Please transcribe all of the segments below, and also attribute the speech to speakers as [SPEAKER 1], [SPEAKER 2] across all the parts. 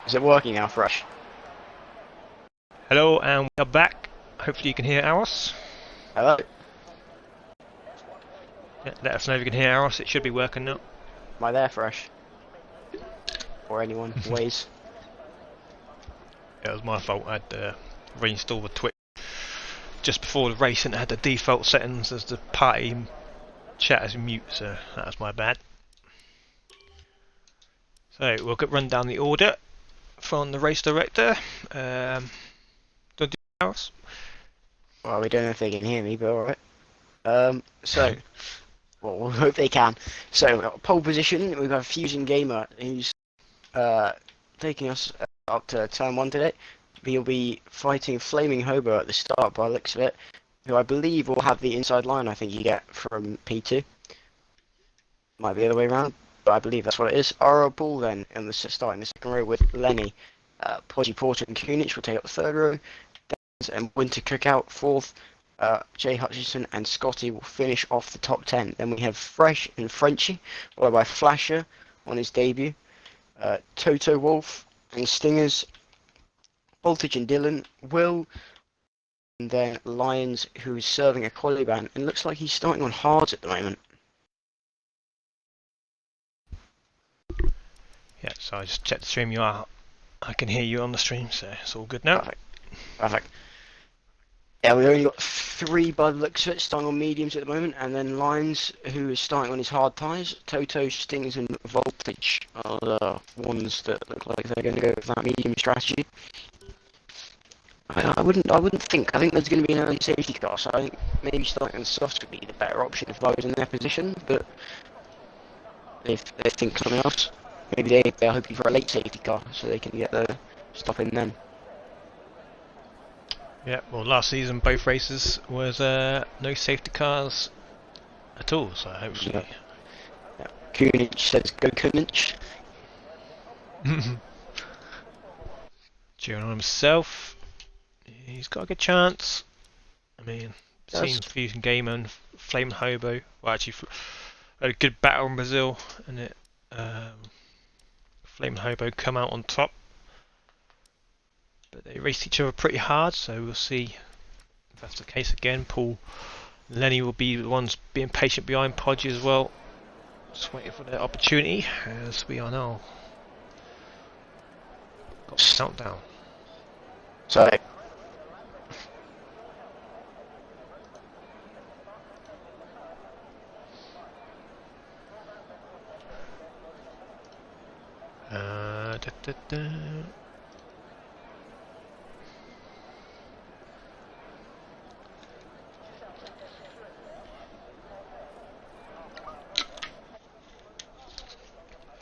[SPEAKER 1] Is it working now, Fresh?
[SPEAKER 2] Hello, and we are back. Hopefully you can hear Aros.
[SPEAKER 1] Hello?
[SPEAKER 2] Yeah, let us know if you can hear Aros. It should be working now.
[SPEAKER 1] Am I there, Fresh? Or anyone? Waze?
[SPEAKER 2] It was my fault. I had to reinstall the Twitch just before the race, and it had the default settings as the party chat as mute, so that was my bad. So we'll run down the order from the race director. Don't do Aros.
[SPEAKER 1] Well, we don't know if they can hear me, but alright. So, well, we'll hope they can. So, pole position, we've got Fusion Gamer, who's taking us up to turn 1 today. He'll be fighting Flaming Hobo at the start, by the looks of it, who I believe will have the inside line I think you get from P2. Might be the other way around, but I believe that's what it is. Aura Ball then, in the start in the second row with Lenny. Podgy Porter and Kunich will take up the third row. And Winter Cookout fourth. Jay Hutchinson and Scotty will finish off the top 10. Then we have Fresh and Frenchie, followed by Flasher on his debut. Toto Wolf and Stingers. Voltage and Dylan. Will. And then Lions, who is serving a quality ban. And looks like he's starting on hards at the moment.
[SPEAKER 2] Yeah, so I just checked the stream. I can hear you on the stream, so it's all good now.
[SPEAKER 1] Perfect. Yeah, we've only got 3 by the looks of it starting on mediums at the moment, and then Lions, who is starting on his hard tyres. Toto, Stings and Voltage are the ones that look like they're going to go with that medium strategy. I wouldn't think. I think there's going to be an early safety car, so I think maybe starting on softs would be the better option if I was in their position, but if they think something else, maybe they're hoping for a late safety car so they can get the stop in then.
[SPEAKER 2] Yeah, well, last season both races was no safety cars at all, so hopefully.
[SPEAKER 1] Yeah. Kunich says go Kunich.
[SPEAKER 2] Cheering on himself. He's got a good chance. I mean, seen Fusion Gamer and Flame Hobo. Well, actually, had a good battle in Brazil, and it Flame Hobo come out on top. But they raced each other pretty hard, so we'll see if that's the case again. Paul and Lenny will be the ones being patient behind Podgy as well. Just waiting for their opportunity, as we are now. Got a countdown.
[SPEAKER 1] Sorry.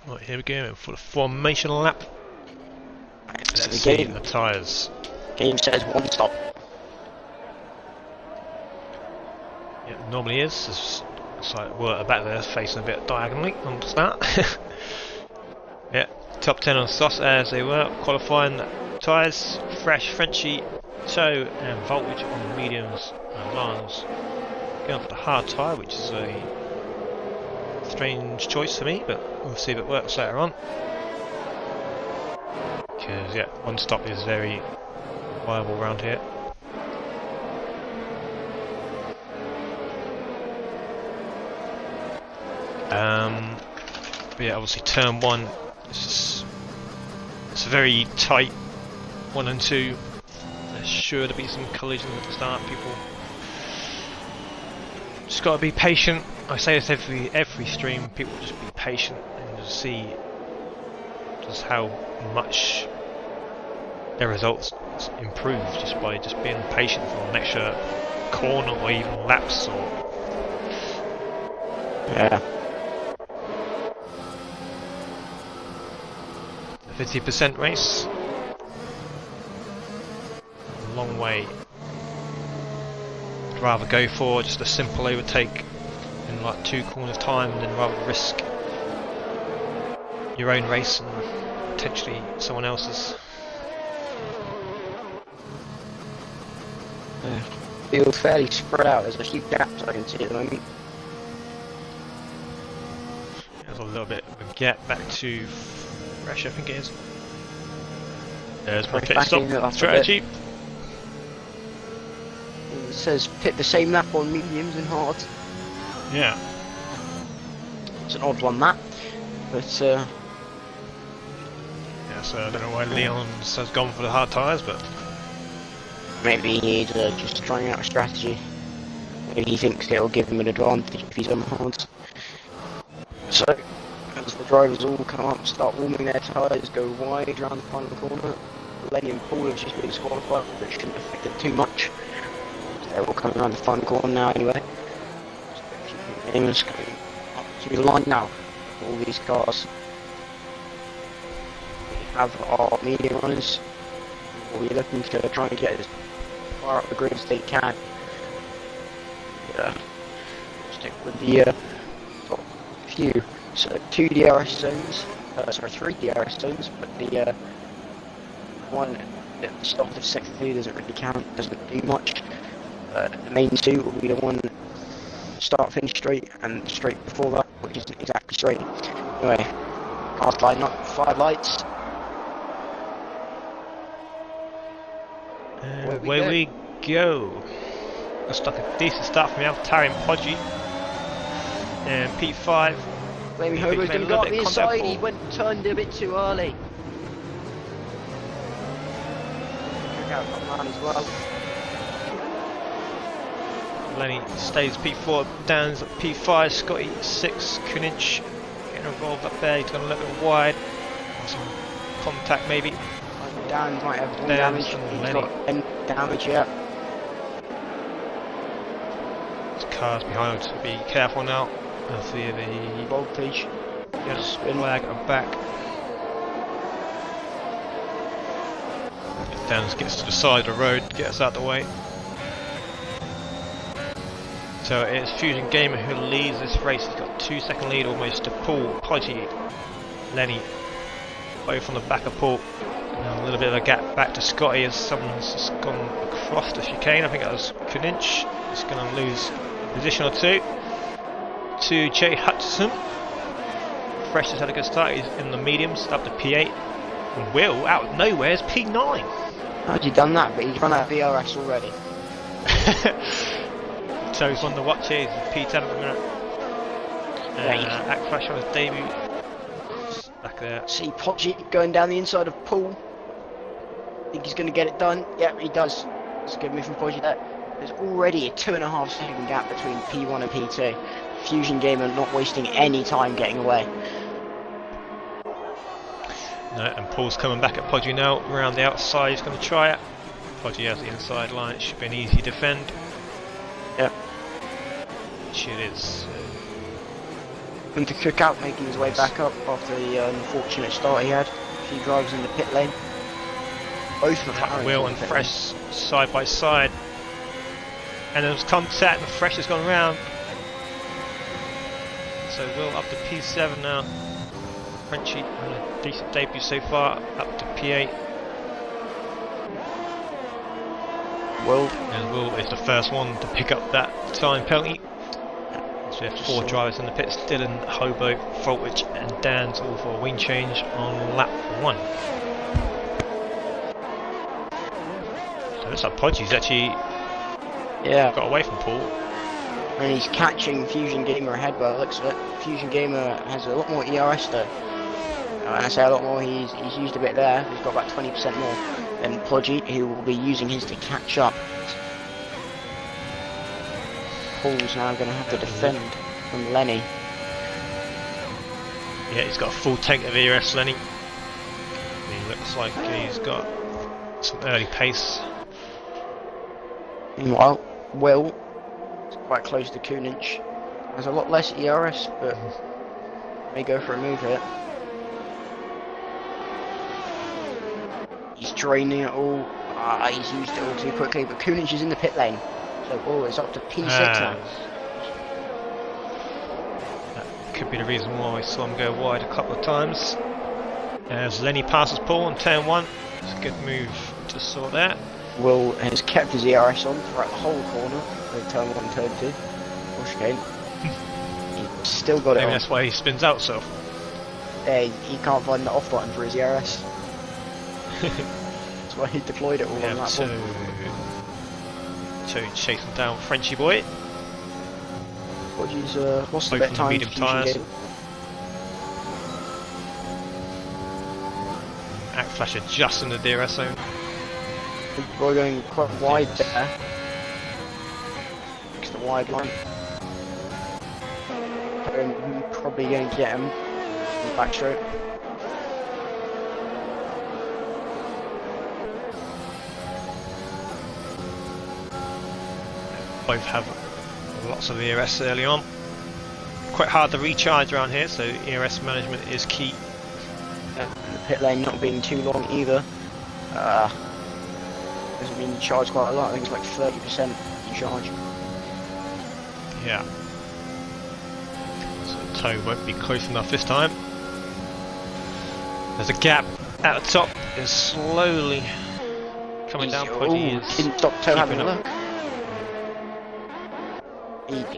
[SPEAKER 2] Right, here we go for the formation lap.
[SPEAKER 1] So
[SPEAKER 2] Let's see the tyres.
[SPEAKER 1] Game says 1 stop.
[SPEAKER 2] Yeah, normally is. It's like we're back there facing a bit diagonally on the start. Yeah, top 10 on SOS as they were. Qualifying tyres, Fresh, Frenchie, Toe and Voltage on the mediums and Lions. Going for the hard tyre, which is a strange choice for me, but we'll see if it works later on. Because yeah, 1 stop is very viable around here. But yeah, obviously turn 1 it's a very tight 1 and 2. There's sure to be some collisions at the start. People just got to be patient. I say this every stream. People just be patient and just see just how much their results improve just by just being patient for an extra corner or even laps or.
[SPEAKER 1] Yeah.
[SPEAKER 2] 50% race. A long way. I'd rather go for just a simple overtake in like 2 corners time than rather risk your own race and potentially someone else's.
[SPEAKER 1] Yeah. Feels fairly spread out. There's a few gaps I can see at the moment.
[SPEAKER 2] There's a little bit of a gap back to Fresh, I think it is. There's my
[SPEAKER 1] Press
[SPEAKER 2] pit
[SPEAKER 1] back
[SPEAKER 2] stop
[SPEAKER 1] in after a bit.
[SPEAKER 2] strategy.
[SPEAKER 1] It says pit the same lap on mediums and hards.
[SPEAKER 2] Yeah.
[SPEAKER 1] It's an odd one, that. But,
[SPEAKER 2] Yeah, so I don't know why Leon's has gone for the hard tyres, but
[SPEAKER 1] maybe he's just trying out a strategy. Maybe he thinks it'll give him an advantage if he's on hards. So, as the drivers all come up, start warming their tyres, go wide around the final corner. Lenny and Paul have just been disqualified, but it shouldn't affect it too much. They're all coming around the final corner now anyway. Gamers going up to the line now. All these cars. We have our medium runners. We'll be looking to try and get as far up the grid as they can. Stick with the top few. So 2 DRS zones, 3 DRS zones, but the one at the start of sector 2 doesn't really count, doesn't do much. The main 2 will be the one start finish straight and straight before that, which isn't exactly straight. Anyway, cars line up, 5 lights.
[SPEAKER 2] Away we go. Looks like a decent start from Altari and Podgy. And P5.
[SPEAKER 1] Maybe Hobo's going to go up the inside, he turned a bit too early. Check out that man as well.
[SPEAKER 2] Lenny stays P4, Dan's at P5, Scotty 6, Kunich getting involved up there, he's going to look a bit wide. Some contact maybe.
[SPEAKER 1] Dan might have one
[SPEAKER 2] Dan's
[SPEAKER 1] damage,
[SPEAKER 2] and
[SPEAKER 1] he's
[SPEAKER 2] Lenny.
[SPEAKER 1] got 10 damage yet.
[SPEAKER 2] There's cars behind, so be careful now. I see the
[SPEAKER 1] Voltage.
[SPEAKER 2] yellow flag at the back. Dan gets to the side of the road, gets out the way. So it's Fusion Gamer who leads this race. He's got 2-second lead almost to Paul, Podgy, Lenny, both on the back of Paul. Now a little bit of a gap back to Scotty as someone's just gone across the chicane. I think that was Kunich. He's going to lose a position or two to Jay Hutchison. Fresh has had a good start. He's in the mediums up to P8. And Will, out of nowhere, is P9.
[SPEAKER 1] How'd you done that? But he's run out of VRS already.
[SPEAKER 2] So he's on the watch here, he's P10 at the minute. Act Flash on his debut. Back there.
[SPEAKER 1] See Podgy going down the inside of Paul. Think he's going to get it done? Yeah, he does. It's a good move from Podgy there. There's already a 2.5 second gap between P1 and P2. Fusion Gamer not wasting any time getting away.
[SPEAKER 2] No, and Paul's coming back at Podgy now, around the outside, he's going to try it. Podgy has the inside line, it should be an easy defend.
[SPEAKER 1] Yep.
[SPEAKER 2] Which it is.
[SPEAKER 1] Going to cook out, making his way back up after the unfortunate start he had. A few drivers in the pit lane. Both McLaren.
[SPEAKER 2] Will and Fresh side by side. And there's contact and Fresh has gone round. So Will up to P7 now. Frenchy on a decent debut so far, up to P8.
[SPEAKER 1] Will.
[SPEAKER 2] And Will is the first one to pick up that time penalty. So we have 4 drivers in the pits, Dylan, Hobo, Voltage and Dan's all for a wing change on lap 1. So it looks like Podgy's actually got away from Paul.
[SPEAKER 1] And he's catching Fusion Gamer ahead by the looks of it. Fusion Gamer has a lot more ERS though. When I say a lot more, he's used a bit there. He's got about 20% more than Podgy, who will be using his to catch up. Paul's now going to have to defend from Lenny.
[SPEAKER 2] Yeah, he's got a full tank of ERS, Lenny. He looks like he's got some early pace.
[SPEAKER 1] Meanwhile, Will is quite close to Kunich. Has a lot less ERS, but may go for a move here. He's draining it all. He's used it all too quickly, but Kunich is in the pit lane. So it's up to P6 now.
[SPEAKER 2] That could be the reason why we saw him go wide a couple of times. As Lenny passes Paul on turn 1. It's a good move to sort that.
[SPEAKER 1] Will has kept his ERS on throughout the whole corner of turn 1 and turn 2. Or chicane. He's still got it
[SPEAKER 2] Maybe
[SPEAKER 1] on.
[SPEAKER 2] that's why he spins out so.
[SPEAKER 1] Yeah, he can't find the off button for his ERS. why he deployed it all
[SPEAKER 2] We
[SPEAKER 1] on
[SPEAKER 2] have
[SPEAKER 1] that
[SPEAKER 2] two chasing down Frenchy boy.
[SPEAKER 1] one. What's the
[SPEAKER 2] Both
[SPEAKER 1] bet
[SPEAKER 2] on
[SPEAKER 1] time?
[SPEAKER 2] medium
[SPEAKER 1] Fusion
[SPEAKER 2] tyres.
[SPEAKER 1] game?
[SPEAKER 2] Act Flasher just in the DRS zone.
[SPEAKER 1] We're going quite wide there. It's the wide line. Probably going to get him in the backstroke.
[SPEAKER 2] Both have lots of ERS early on. Quite hard to recharge around here, so ERS management is key.
[SPEAKER 1] The pit lane not being too long either. Hasn't been charged quite a lot. I think it's like 30% charge.
[SPEAKER 2] Yeah. So toe won't be close enough this time. There's a gap at the top. Is slowly coming down.
[SPEAKER 1] Didn't stop toe having a
[SPEAKER 2] keeping
[SPEAKER 1] look.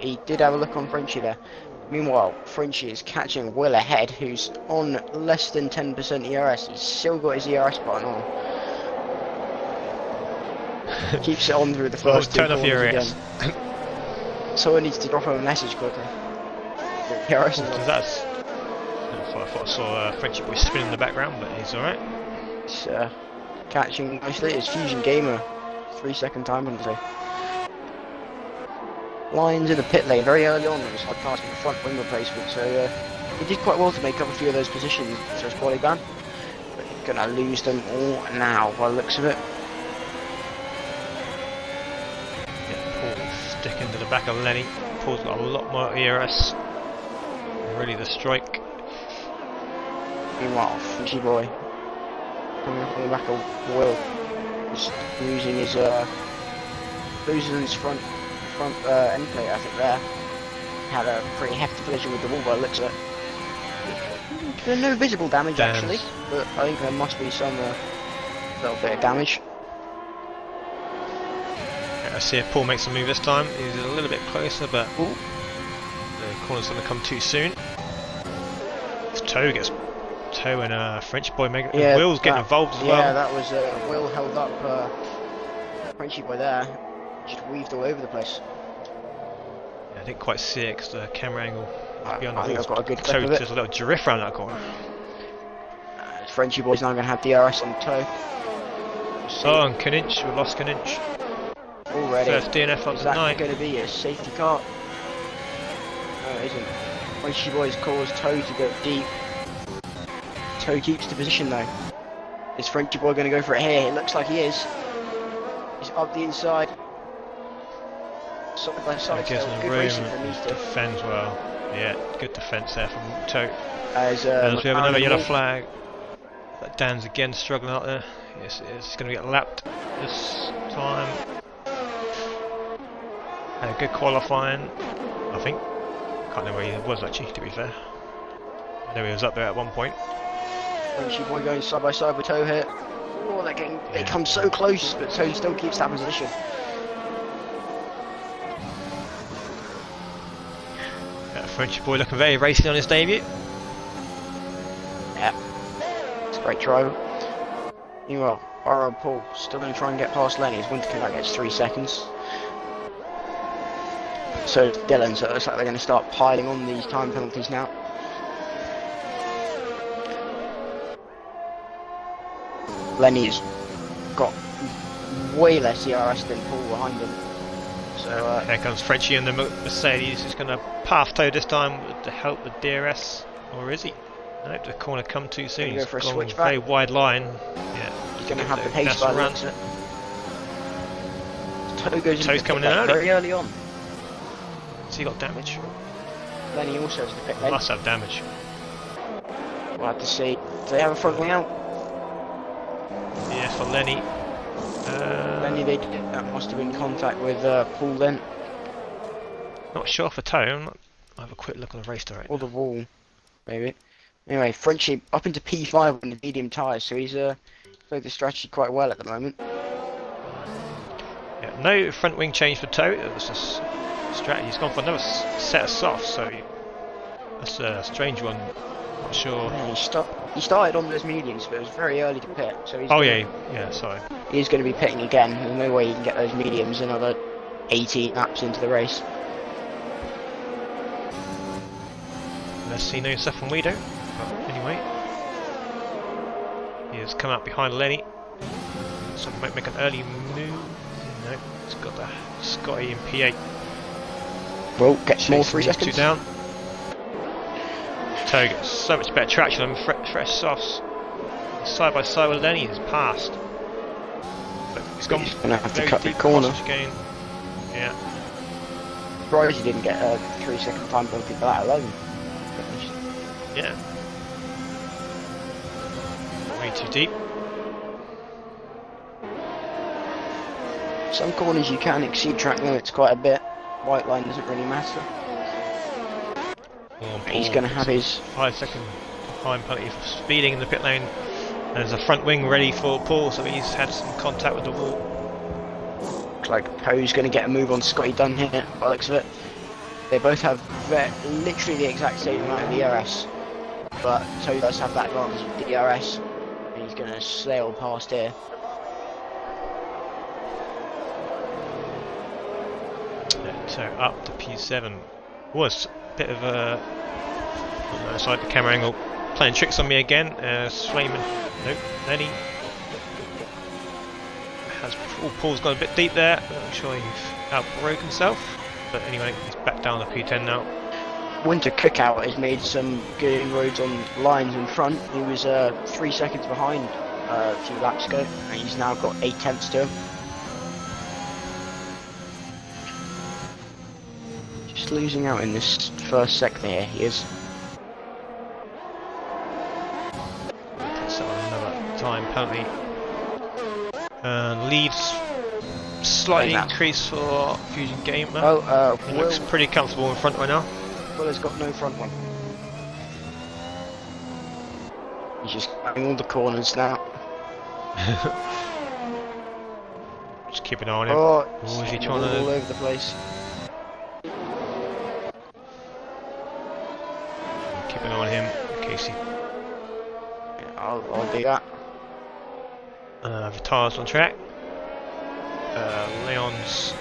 [SPEAKER 1] He did have a look on Frenchy there. Meanwhile, Frenchy is catching Will ahead, who's on less than 10% ERS. He's still got his ERS button on. Keeps it on through the first two
[SPEAKER 2] turn off your
[SPEAKER 1] corners
[SPEAKER 2] ERS.
[SPEAKER 1] again. Someone needs to drop him a message quickly. The ERS is on.
[SPEAKER 2] That's. I thought I saw Frenchy boy spinning in the background, but he's alright.
[SPEAKER 1] It's catching nicely. It's Fusion Gamer. 3-second time penalty. Lines in the pit lane very early on. It was like passing the front wing replacement, so he did quite well to make up a few of those positions. So it's quality ban, but he's gonna lose them all now by the looks of it.
[SPEAKER 2] Yeah, Paul sticking to the back of Lenny. Paul's got a lot more ERS. Really the strike.
[SPEAKER 1] Meanwhile, Fuji boy coming up on the back of Will, just losing his front end plate. I think there had a pretty hefty collision with the wall by the looks of it. There's no visible damage actually, but I think there must be some little bit of damage.
[SPEAKER 2] Yeah, I see if Paul makes a move this time. He's a little bit closer, but the corner's going to come too soon. If Toe and French boy make it. Will's getting involved as well.
[SPEAKER 1] Yeah, that was Will held up Frenchy boy there. Just weaved all over the place.
[SPEAKER 2] Yeah, I didn't quite see it because the camera angle beyond the
[SPEAKER 1] I think
[SPEAKER 2] wall.
[SPEAKER 1] I've got a good clip
[SPEAKER 2] Toe
[SPEAKER 1] of it.
[SPEAKER 2] does a little drift around that corner.
[SPEAKER 1] Frenchy boy's now going to have DRS on Toe.
[SPEAKER 2] Oh, and Kaninch, we lost Kaninch.
[SPEAKER 1] Already.
[SPEAKER 2] First DNF of
[SPEAKER 1] Is
[SPEAKER 2] the
[SPEAKER 1] that
[SPEAKER 2] night.
[SPEAKER 1] going to be a safety car? No, it isn't. Frenchy boy's caused Toe to go deep. Toe keeps the position though. Is Frenchy boy going to go for it here? It looks like he is. He's up the inside. Side by side,
[SPEAKER 2] Gives
[SPEAKER 1] still.
[SPEAKER 2] him
[SPEAKER 1] Good
[SPEAKER 2] room,
[SPEAKER 1] racing from Easter.
[SPEAKER 2] defends well. Yeah, good defence there from Toe.
[SPEAKER 1] As
[SPEAKER 2] we have another yellow
[SPEAKER 1] Wall-
[SPEAKER 2] flag. But Dan's again struggling out there. Yes, it's going to get lapped this time. Had a good qualifying, I think. Can't know where he was actually, to be fair. I know he was up there at one point.
[SPEAKER 1] Frenchy boy going side by side with Toe here. Oh, they come so close, but Toe still keeps that position.
[SPEAKER 2] French boy looking very racy on his debut.
[SPEAKER 1] Yeah, it's a great driver. Meanwhile, R.R. Paul still going to try and get past Lenny. His winter comeback gets 3 seconds. So Dylan, so it looks like they're going to start piling on these time penalties now. Lenny's got way less ERS than Paul behind him. So
[SPEAKER 2] here comes Frenchie in the Mercedes. He's going to path Toe this time with the help with DRS, or is he? Nope, the corner come too soon.
[SPEAKER 1] Go
[SPEAKER 2] He's
[SPEAKER 1] for a
[SPEAKER 2] gone
[SPEAKER 1] switchback.
[SPEAKER 2] very wide line. Yeah,
[SPEAKER 1] he's going to have the
[SPEAKER 2] Toe
[SPEAKER 1] pace
[SPEAKER 2] that's
[SPEAKER 1] by the
[SPEAKER 2] run.
[SPEAKER 1] looks of it. Toe goes
[SPEAKER 2] Toe's
[SPEAKER 1] into the
[SPEAKER 2] coming
[SPEAKER 1] pit
[SPEAKER 2] in
[SPEAKER 1] lane
[SPEAKER 2] early.
[SPEAKER 1] very early on.
[SPEAKER 2] Has he got damage?
[SPEAKER 1] Lenny also has the pit lane.
[SPEAKER 2] Must have damage.
[SPEAKER 1] We'll have to see. Do they have a front wing out?
[SPEAKER 2] Yeah, for Lenny.
[SPEAKER 1] Lenny, that must have been contact with Paul then,
[SPEAKER 2] Not sure for Toe. I'll have a quick look on the race director.
[SPEAKER 1] or the wall, maybe. Anyway, Frenchie up into P5 on the medium tyres, so he's played the strategy quite well at the moment.
[SPEAKER 2] Yeah, no front wing change for Toe. It was just strategy. He's gone for another set of softs, so that's a strange one. Not sure.
[SPEAKER 1] Yeah, He started on those mediums, but it was very early to pit, so he's
[SPEAKER 2] Oh
[SPEAKER 1] gonna,
[SPEAKER 2] yeah, yeah. Sorry.
[SPEAKER 1] he's going to be pitting again. There's no way he can get those mediums another 18 laps into the race.
[SPEAKER 2] Let's see no stuff from Weedo. But anyway, he has come out behind Lenny, so he might make an early move. No, he's got the Scotty in P8.
[SPEAKER 1] Well, get more
[SPEAKER 2] Chasing
[SPEAKER 1] 3
[SPEAKER 2] these
[SPEAKER 1] seconds.
[SPEAKER 2] two down. Toe gets so much better traction on fresh softs. Side by side with Lenny, he's passed. But he's gone
[SPEAKER 1] He's going to have to
[SPEAKER 2] very
[SPEAKER 1] cut the
[SPEAKER 2] deep
[SPEAKER 1] corner.
[SPEAKER 2] passage again. Yeah.
[SPEAKER 1] Surprised he didn't get a 3-second time penalty for that alone.
[SPEAKER 2] Yeah. Way too deep.
[SPEAKER 1] Some corners you can exceed track limits quite a bit. White line doesn't really matter. He's going to have his
[SPEAKER 2] 5-second time penalty for speeding in the pit lane. And there's a front wing ready for Paul, so he's had some contact with the wall.
[SPEAKER 1] looks like Poe's going to get a move on Scotty Dunn here, by the looks of it. They both have literally the exact same amount of DRS, but Toe does have that advantage with DRS, and he's going to sail past here.
[SPEAKER 2] So up to P7 was a bit of a side the camera angle playing tricks on me again. Swayman, nope, Lenny has Paul's gone a bit deep there. I'm sure he's outbroke himself, but anyway, he's back down to P10 now.
[SPEAKER 1] Winter Cookout has made some good inroads on lines in front. He was 3 seconds behind a few laps ago, and he's now got 8 tenths to him. Just losing out in this first sector here, he is.
[SPEAKER 2] So another time penalty. Leads slightly increased for Fusion Gamer.
[SPEAKER 1] Oh,
[SPEAKER 2] He looks pretty comfortable in front right now.
[SPEAKER 1] Will's got no front one. He's just cutting all the corners now.
[SPEAKER 2] Just keep an eye on him.
[SPEAKER 1] Oh,
[SPEAKER 2] Or is he
[SPEAKER 1] all
[SPEAKER 2] trying to...
[SPEAKER 1] over the place.
[SPEAKER 2] Keep an eye on him in case he
[SPEAKER 1] Yeah, I'll do that.
[SPEAKER 2] retires on track. Leon's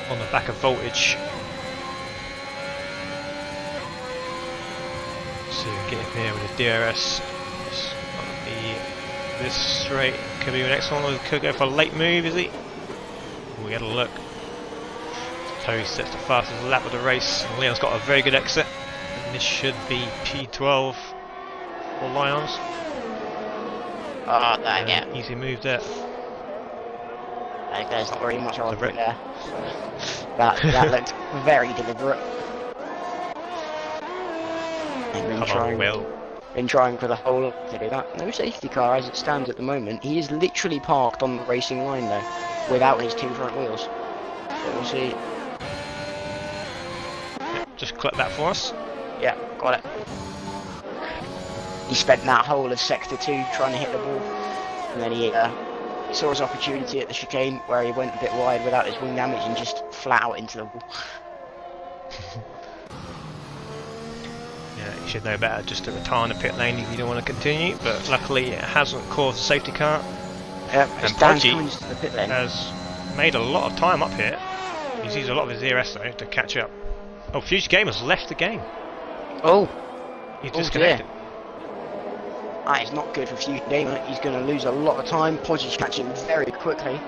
[SPEAKER 2] on the back of Voltage. So we get him here with his DRS. This straight could be the next one. Could go for a late move, is he? We had a look. Toby sets the fastest lap of the race. And Leon's got a very good exit. And this should be P12 for Lions.
[SPEAKER 1] Oh, there, yeah.
[SPEAKER 2] Easy move there.
[SPEAKER 1] There's not very much on
[SPEAKER 2] red.
[SPEAKER 1] there. That looked very deliberate. Been trying for the whole to do that. No safety car as it stands at the moment. He is literally parked on the racing line though, without his 2 front wheels. So we'll see.
[SPEAKER 2] Just clip that for us.
[SPEAKER 1] Yeah, got it. He spent that whole of sector 2 trying to hit the wall, and then he saw his opportunity at the chicane where he went a bit wide without his wing damage and just flat out into the wall.
[SPEAKER 2] Yeah, you should know better just to retire in the pit lane if you don't want to continue, but luckily it hasn't caused a safety car.
[SPEAKER 1] Yep,
[SPEAKER 2] And
[SPEAKER 1] Dan's
[SPEAKER 2] Poggi
[SPEAKER 1] coming to the pit lane.
[SPEAKER 2] has made a lot of time up here. He's used a lot of his DRS though to catch up. Oh, Future Gamer's left the game.
[SPEAKER 1] Oh,
[SPEAKER 2] He's
[SPEAKER 1] Oh,
[SPEAKER 2] disconnected.
[SPEAKER 1] that is not good for Fusion Gamer. He's going to lose a lot of time. Podgy's catching very quickly.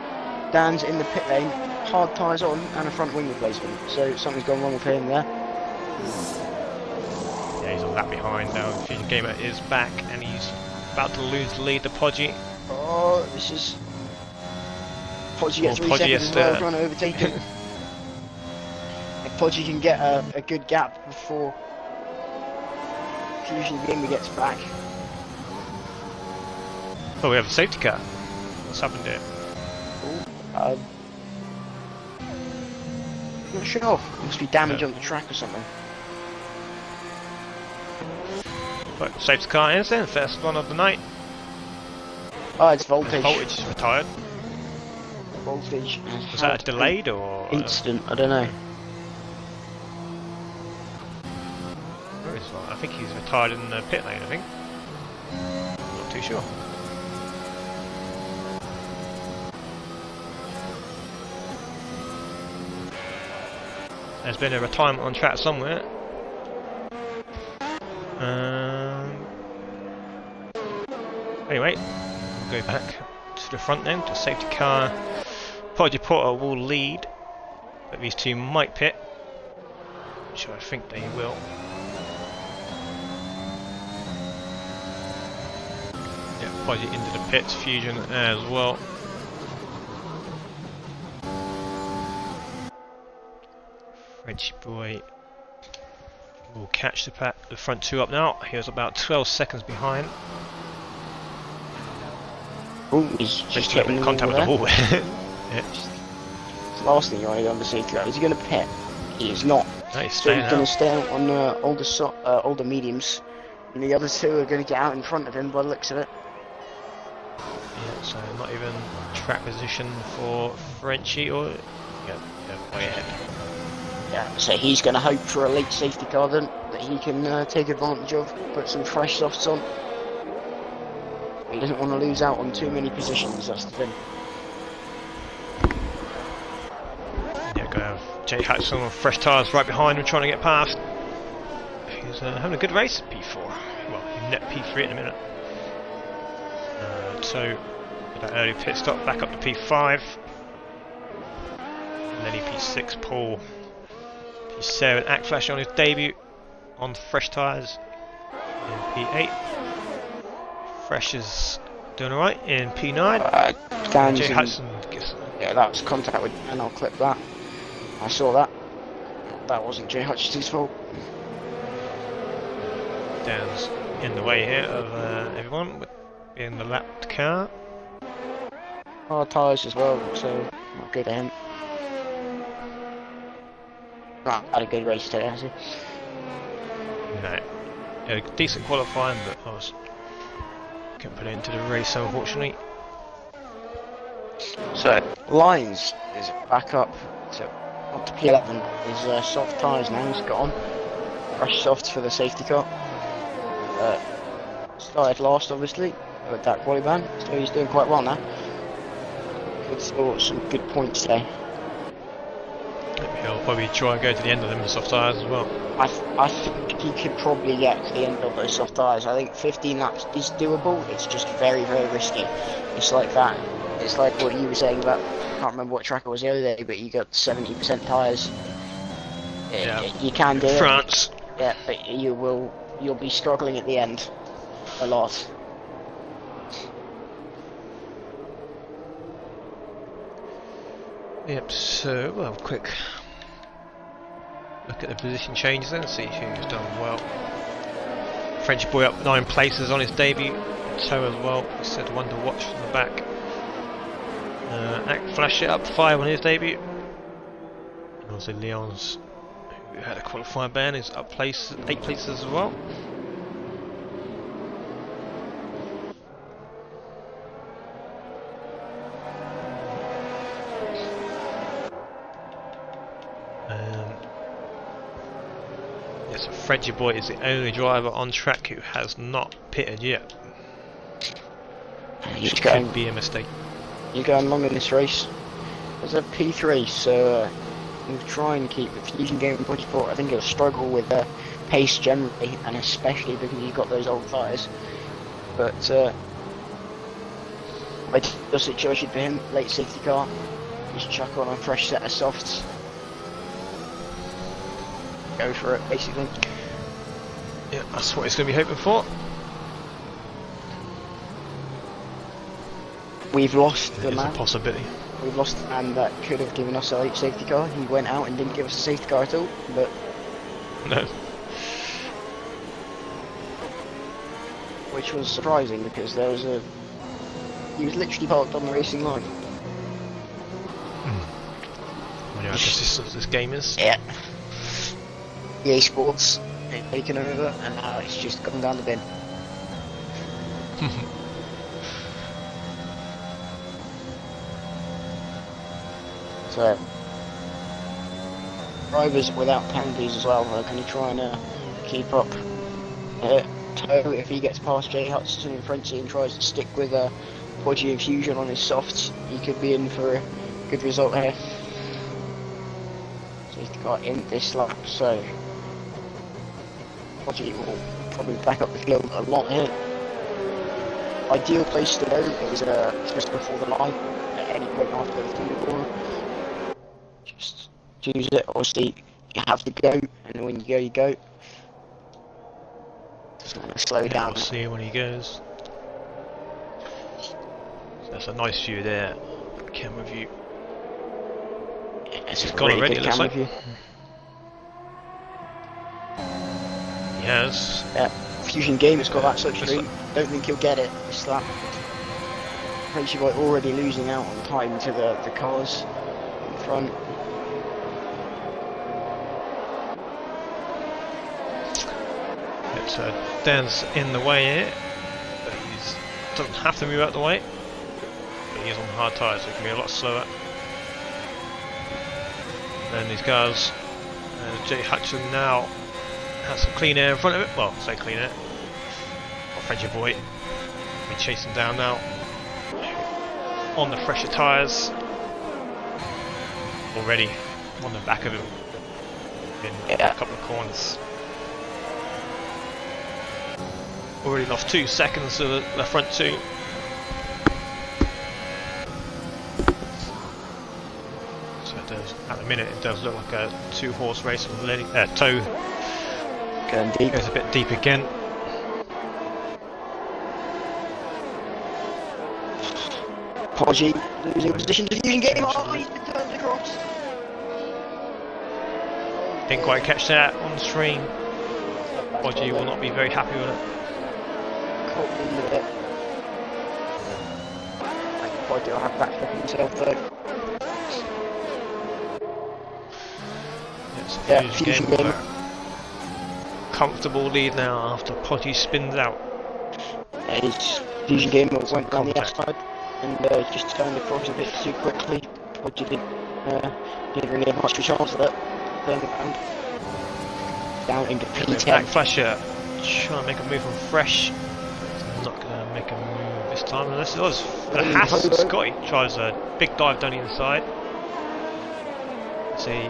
[SPEAKER 1] Dan's in the pit lane, hard tyres on, and a front wing replacement. So something's gone wrong with him there.
[SPEAKER 2] Yeah, he's a lap behind now. Fusion Gamer is back and he's about to lose the lead to Podgy.
[SPEAKER 1] Oh, this is... Podgy gets 3
[SPEAKER 2] Podgy
[SPEAKER 1] seconds
[SPEAKER 2] is
[SPEAKER 1] as well, trying to overtake him. If Podgy can get a good gap before Fusion Gamer gets back.
[SPEAKER 2] Oh, we have a safety car. What's happened here?
[SPEAKER 1] I'm not sure. Must be damage on the track or something.
[SPEAKER 2] Right, safety car is then, first one of the night.
[SPEAKER 1] Oh, it's voltage.
[SPEAKER 2] Voltage is retired.
[SPEAKER 1] Voltage.
[SPEAKER 2] Was that a delayed or?
[SPEAKER 1] Incident, I don't know.
[SPEAKER 2] Where is that? I think he's retired in the pit lane, I think. Not too sure. There's been a retirement on track somewhere. Anyway, we'll go back to the front then, to safety car. Podgy Porter will lead, but these two might pit, which I think they will. Yeah, Podgy into the pits, Fusion as well. Frenchy boy will catch the front two up now. He was about 12 seconds behind.
[SPEAKER 1] Oh, he's just hitting the
[SPEAKER 2] contact with the wall. Yeah.
[SPEAKER 1] Last thing you want to do on the safety car. Is he going to pit? He is not.
[SPEAKER 2] No, he's
[SPEAKER 1] So he's going to
[SPEAKER 2] out.
[SPEAKER 1] stay out on older mediums. And the other two are going to get out in front of him by the looks of it.
[SPEAKER 2] Yeah, so not even track position for Frenchy or way ahead.
[SPEAKER 1] Yeah, so he's going to hope for a late safety car then that he can take advantage of, put some fresh softs on. He doesn't want to lose out on too many positions, that's the thing.
[SPEAKER 2] Yeah, go have Jay Hudson on fresh tyres right behind him, trying to get past. He's having a good race at P4. Well, he net P3 in a minute. So, with that early pit stop, back up to P5. Lenny P6, Paul P7, Act Flash on his debut on fresh tyres in P8. Fresh is doing alright in P9. Jay Hudson gets...
[SPEAKER 1] Yeah, that was contact with, and I'll clip that. I saw that. That wasn't Jay Hutchinson's fault.
[SPEAKER 2] Dan's in the way here of everyone with being the lapped car.
[SPEAKER 1] Hard tyres as well, so not good at him. Right, had a good race today, has he?
[SPEAKER 2] No. Yeah, decent qualifying, but I couldn't put it into the race unfortunately.
[SPEAKER 1] So, Lines is back up to P11. His soft tyres now, he's got on. Fresh softs for the safety car. Started last obviously with that quali ban, so he's doing quite well now. Good score, some good points today.
[SPEAKER 2] He'll probably try and go to the end of them with soft tyres as well.
[SPEAKER 1] I think he could probably get to the end of those soft tyres. I think 15 laps is doable, it's just very, very risky. It's like that. It's like what you were saying about, I can't remember what track it was the other day, but you got 70% tyres.
[SPEAKER 2] Yeah.
[SPEAKER 1] You can do
[SPEAKER 2] France.
[SPEAKER 1] it. Yeah, but you'll be struggling at the end a lot.
[SPEAKER 2] Yep, so we'll have a quick look at the position changes then, see who's done well. French boy up 9 places on his debut, so as well, he said one to watch from the back. Act Flash it up 5 on his debut. And also Leon's, who had a qualifying ban, is up 8 places as well. Yes, Frenchy boy is the only driver on track who has not pitted yet. Which could be a mistake.
[SPEAKER 1] You're going long in this race. There's a P3, so we'll try and keep the Fusion game in 24. I think it'll struggle with pace generally, and especially because you've got those old tyres. But ideal situation for him, late safety car, just chuck on a fresh set of softs. Go for it, basically.
[SPEAKER 2] Yeah, that's what he's going to be hoping for.
[SPEAKER 1] We've lost the
[SPEAKER 2] There's a
[SPEAKER 1] man.
[SPEAKER 2] possibility.
[SPEAKER 1] We've lost the man that could have given us a late safety car. He went out and didn't give us a safety car at all. But
[SPEAKER 2] No.
[SPEAKER 1] which was surprising because he was literally parked on the racing line.
[SPEAKER 2] When you're as this game is.
[SPEAKER 1] Yeah. EA Sports, they've taken over, and now it's just gone down the bin. So, drivers without penalties as well are going to try and keep up. Toe, if he gets past Jay Hudson and Frenchie and tries to stick with a Podgy Infusion on his softs, he could be in for a good result here. So he's got in this lap, so Podgy will probably back up the field a lot here. Ideal place to go is just before the line, at any point after the through the corner. Just use it, obviously you have to go, and then when you go, you go. Doesn't want to slow down.
[SPEAKER 2] We'll see when he goes. So that's a nice view there. Camera view.
[SPEAKER 1] Yeah, it's a
[SPEAKER 2] Gone
[SPEAKER 1] really
[SPEAKER 2] already,
[SPEAKER 1] good
[SPEAKER 2] it looks
[SPEAKER 1] camera
[SPEAKER 2] like.
[SPEAKER 1] view.
[SPEAKER 2] He has.
[SPEAKER 1] Yeah, Fusion Game has got that such route. Don't think he'll get it this lap. Frenchie Boy already losing out on time to the cars in front.
[SPEAKER 2] It's Dan's in the way here, but he doesn't have to move out the way. But he is on hard tyres, so he can be a lot slower. And these guys, Jay Hudson now has some clean air in front of it. Well, say clean air. Frenchie Boy be chasing down now on the fresher tyres. Already on the back of him in a couple of corners. Already lost 2 seconds to the front two. So it does, at the minute it does look like a 2-horse race with Lenny. Toe
[SPEAKER 1] Going deep.
[SPEAKER 2] goes a bit deep again.
[SPEAKER 1] Podgy losing position to Fusion Game. Oh, he's been turned across.
[SPEAKER 2] Didn't quite catch that on the stream. Podgy will not be very happy with it.
[SPEAKER 1] Caught into it. And Podgy will have that for himself though.
[SPEAKER 2] It's
[SPEAKER 1] Yeah,
[SPEAKER 2] a
[SPEAKER 1] Fusion
[SPEAKER 2] game.
[SPEAKER 1] Game.
[SPEAKER 2] Comfortable lead now after Podgy spins out.
[SPEAKER 1] Yeah, his Fusion Game went down the outside and just turned across a bit too quickly. Podgy didn't really have much of a chance of that. Turning around. Down into P10.
[SPEAKER 2] Back flasher, trying to make a move on fresh. Not going to make a move this time unless it was. The Haas Scotty tries a big dive down the inside. It's a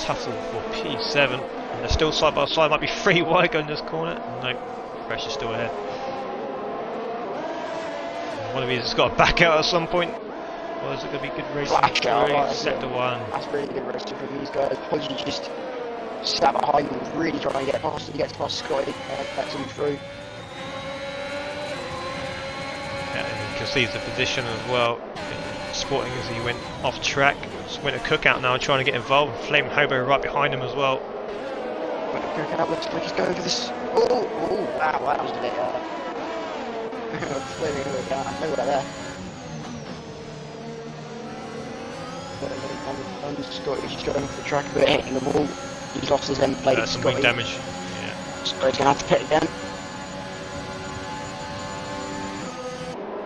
[SPEAKER 2] tussle for P7, and they're still side by side. Might be 3 wide going this corner. Nope, fresh is still ahead. One of these has got to back out at some point. Or is it going to be good racing?
[SPEAKER 1] Back out,
[SPEAKER 2] Set to one.
[SPEAKER 1] That's really good racing from these guys. Podgy just sat behind him, really trying to get past him. He gets past Scotty, backs him through.
[SPEAKER 2] Yeah, and you can see the position as well. Sporting as he went off track. Just went a cookout now, trying to get involved. Flame Hobo right behind him as well.
[SPEAKER 1] But the cookout looks like he's going for this. Oh, wow, that was a bit. Flaming Hobo down nowhere there. Scotty's just going off the track a bit, hitting the wall. He's lost his end plate.
[SPEAKER 2] Some wing damage. Yeah.
[SPEAKER 1] Scotty's going to have to pit again.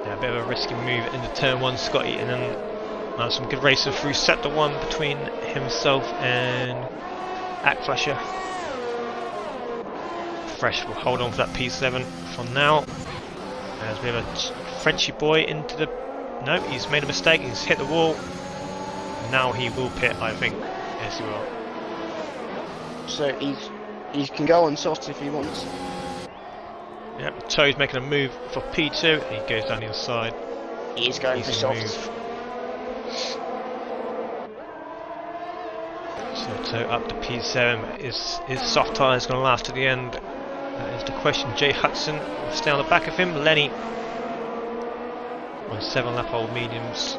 [SPEAKER 2] Yeah, a bit of a risky move into turn 1, Scotty, and then some good racing through sector 1 between himself and Ackflasher. Fresh will hold on for that P7 from now. As we have a Frenchy boy into the. No, he's made a mistake. He's hit the wall. Now he will pit, I think. Yes, he will.
[SPEAKER 1] So he can go on soft if he wants.
[SPEAKER 2] Yep, Toe's making a move for P2. And he goes down the other side.
[SPEAKER 1] He is going for soft.
[SPEAKER 2] So Toe up to P7. Is soft tyres going to last to the end? That is the question. Jay Hudson will stay on the back of him. Lenny on 7 lap old mediums.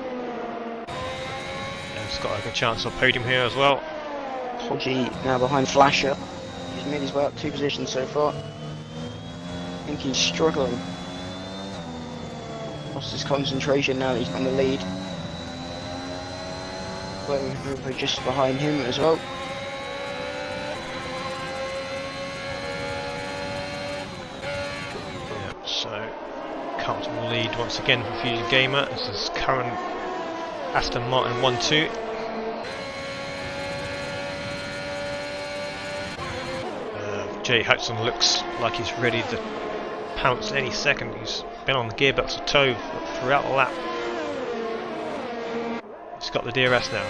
[SPEAKER 2] And he's got a good chance of podium here as well.
[SPEAKER 1] Podgy now behind Flasher. He's made his way up 2 positions so far. I think he's struggling. Lost his concentration now that he's on the lead. We're just behind him as well.
[SPEAKER 2] Yep, so comfortable lead once again for Fusion Gamer. This is current Aston Martin 1-2. Jay Hudson looks like he's ready to pounce any second. He's been on the gearbox of toe throughout the lap. He's got the DRS now.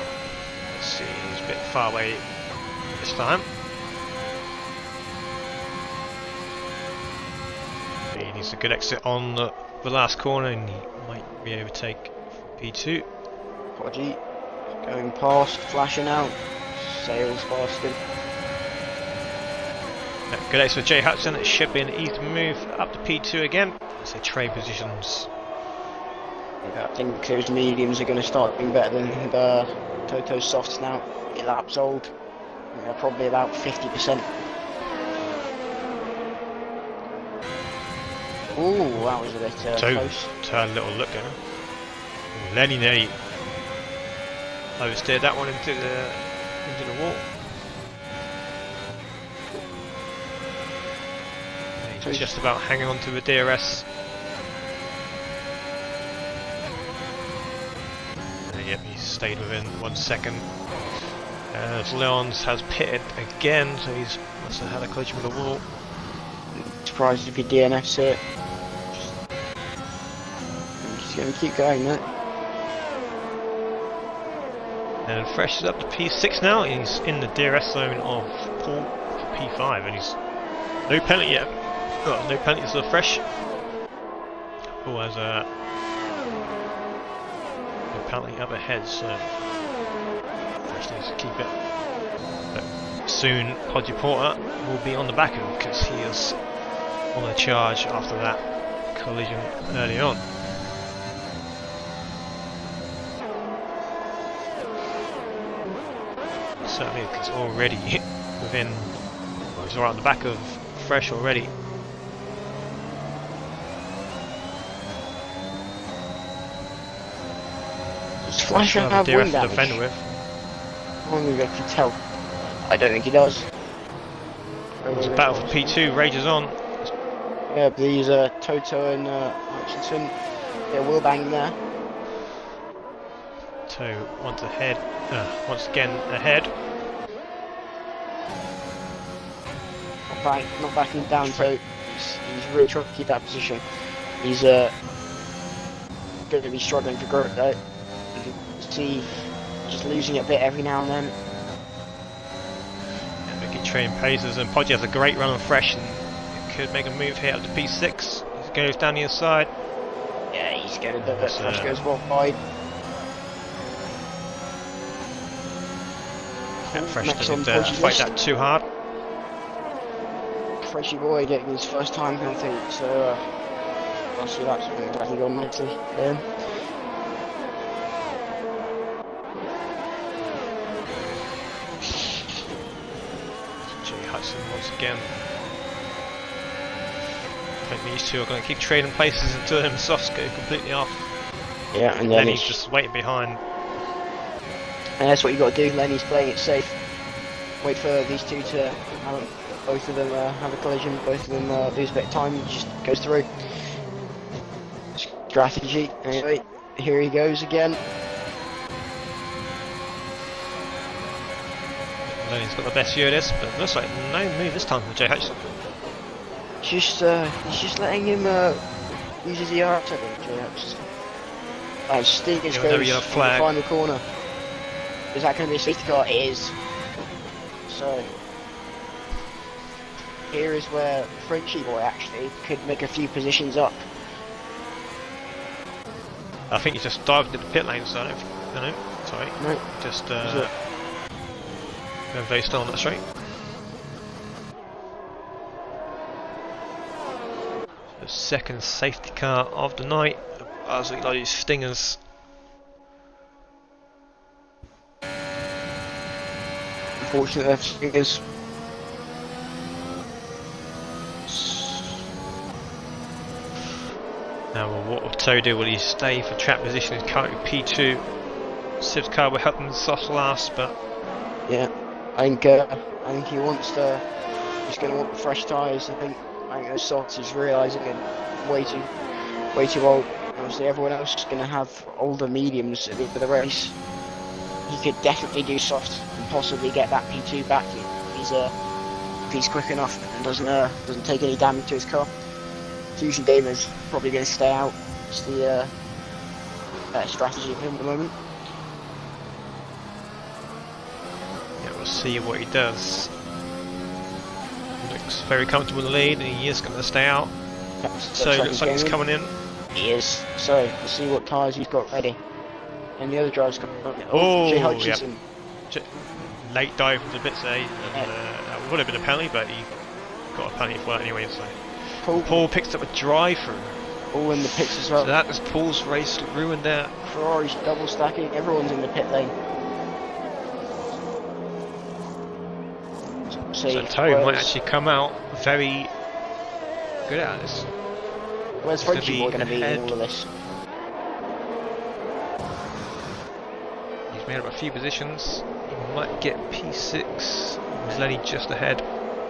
[SPEAKER 2] Let's see, he's a bit far away this time. He needs a good exit on the last corner and he might be able to take P2.
[SPEAKER 1] Podgy going past, flashing out, sails past him.
[SPEAKER 2] Good exit for Jay Hudson. It should be an easy move up to P2 again. As they trade positions.
[SPEAKER 1] I think those mediums are going to start being better than the Toto softs now. 8 laps old. They're probably about 50%. Ooh, that was a bit close.
[SPEAKER 2] Turn a little look at him. Lenny nearly oversteered that one into the wall. And he's just about hanging on to the DRS. Yep, he's stayed within 1 second. As Leons has pitted again, so he's must have had a collision with the wall.
[SPEAKER 1] Surprised if he DNFs it. He's going to keep going, mate.
[SPEAKER 2] And Fresh is up to P6 now. He's in the DRS zone of Paul for P5, and he's no penalty yet. Oh, no penalties for Fresh. Paul has a penalty up ahead, so Fresh needs to keep it. But soon, Podgy Porter will be on the back of him because he is on a charge after that collision early on. Certainly, it's already within. Well, he's right on the back of Fresh already.
[SPEAKER 1] Does Flasher have
[SPEAKER 2] DRS
[SPEAKER 1] wind
[SPEAKER 2] to
[SPEAKER 1] damage?
[SPEAKER 2] defend with.
[SPEAKER 1] I wonder if I can tell. I don't think he does.
[SPEAKER 2] It's a battle for P2 rages on.
[SPEAKER 1] Yeah, but these Toto and Hutchinson, they're wheel banging there.
[SPEAKER 2] Toe once again ahead.
[SPEAKER 1] Not backing down, so he's really trying to keep that position. He's going to be struggling for growth though. You can see just losing it a bit every now and then.
[SPEAKER 2] Yeah, Mickey trading paces, and Podgy has a great run on Fresh and could make a move here up to P6. He goes down the inside.
[SPEAKER 1] Yeah, he's going to do it. Fresh goes wide.
[SPEAKER 2] Yeah, Fresh
[SPEAKER 1] Next
[SPEAKER 2] didn't
[SPEAKER 1] on Podgy's
[SPEAKER 2] fight
[SPEAKER 1] list.
[SPEAKER 2] that too hard.
[SPEAKER 1] Freshy boy getting his first time penalty, so I'll see that's definitely gone nicely for him.
[SPEAKER 2] Jay Hudson once again. I think these two are going to keep trading places until them softs go completely off.
[SPEAKER 1] Yeah, and then
[SPEAKER 2] Lenny's just waiting behind.
[SPEAKER 1] and that's what you got to do. Lenny's playing it safe. Wait for these two to both of them have a collision, both of them lose a bit of time, and just goes through. Strategy. Anyway, here he goes again.
[SPEAKER 2] Lenny's got the best view of this, but it looks like no move this time from Jay Hudson.
[SPEAKER 1] He's just letting him use his ER technique, Jay Hutchinson. And Stiggers
[SPEAKER 2] Yeah,
[SPEAKER 1] goes
[SPEAKER 2] there we go,
[SPEAKER 1] in the
[SPEAKER 2] flag.
[SPEAKER 1] final corner. Is that going to be a safety car? It is. So here is where Frenchy boy actually could make a few positions up.
[SPEAKER 2] I think he just dived into the pit lane, so I don't know. Sorry.
[SPEAKER 1] No,
[SPEAKER 2] Just
[SPEAKER 1] is it?
[SPEAKER 2] going very slow on that straight. The second safety car of the night. Absolutely like these stingers.
[SPEAKER 1] Unfortunately, Stiggers.
[SPEAKER 2] Now, what will Toe do? Will he stay for track position? He's currently P2. Siv's car will help him soft last, but
[SPEAKER 1] Yeah, I think he wants to. He's going to want fresh tyres. I think those softs he's realising are way too old. Obviously, everyone else is going to have older mediums at the end of the race. He could definitely do soft and possibly get that P2 back. He's if he's quick enough and doesn't take any damage to his car. Fusion Gamer's probably going to stay out. It's the strategy of him at the moment.
[SPEAKER 2] Yeah, we'll see what he does. Looks very comfortable in the lead, and he is going to stay out. So it looks like he's coming in.
[SPEAKER 1] He is. So let's see what tyres he's got ready. And the other driver's coming.
[SPEAKER 2] Oh,
[SPEAKER 1] Jay Hutchinson.
[SPEAKER 2] Yep. Late dive into the pits, eh? And, that would have been a penalty, but he got a penalty for that anyway. So Paul picks up a drive through.
[SPEAKER 1] All in the pits as well.
[SPEAKER 2] So that is Paul's race ruined there.
[SPEAKER 1] Ferrari's double stacking. Everyone's in the pit lane.
[SPEAKER 2] So Toe might actually come out very good at this.
[SPEAKER 1] Where's Frenchie Boy going to be in all of this?
[SPEAKER 2] He's made up a few positions. He might get P6. Is Lenny just ahead?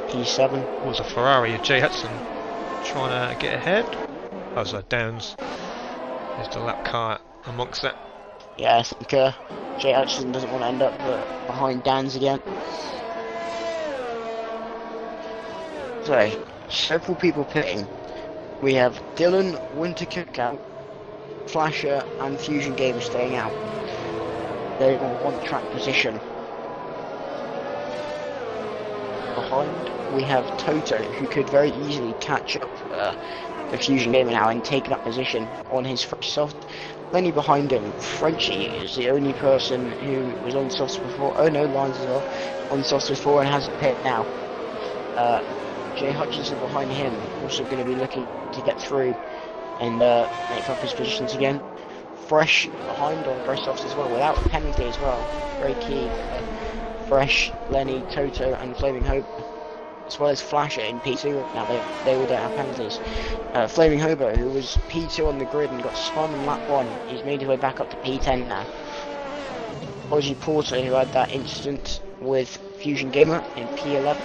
[SPEAKER 1] P7.
[SPEAKER 2] Was a Ferrari of Jay Hudson trying to get ahead. Oh, so Downs. There's the lap car amongst that.
[SPEAKER 1] Yeah, I think Jay Hudson doesn't want to end up behind Dan's again. So, several people pitting. We have Dylan, Winter Cookout, Flasher and Fusion Gamer staying out. They're on one track position. Behind we have Toto, who could very easily catch up the Fusion Gamer now and take that position on his fresh soft. Lenny behind him. Frenchie is the only person who was on softs before. Oh no, Lines as well. On softs before and hasn't pit now. Jay Hutchinson behind him, also going to be looking to get through and make up his positions again. Fresh behind on fresh softs as well, without a penalty as well. Very key. Fresh, Lenny, Toto and Flaming Hope, as well as Flasher in P2. Now they all don't have penalties. Flaming Hobo, who was P2 on the grid and got spun in lap 1, he's made his way back up to P10 now. Ozzy Porter, who had that incident with Fusion Gamer in P11.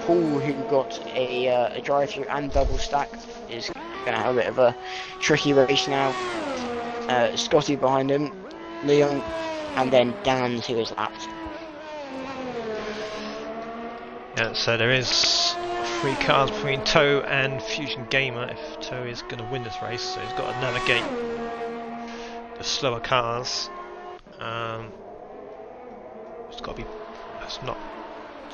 [SPEAKER 1] Paul, who got a drive-through and double stack, is going to have a bit of a tricky race now. Scotty behind him, Leon, and then Dan, who is lapped.
[SPEAKER 2] Yeah, so there is 3 cars between Toe and Fusion Gamer if Toe is going to win this race, so he's got to navigate the slower cars. It's got to be, that's not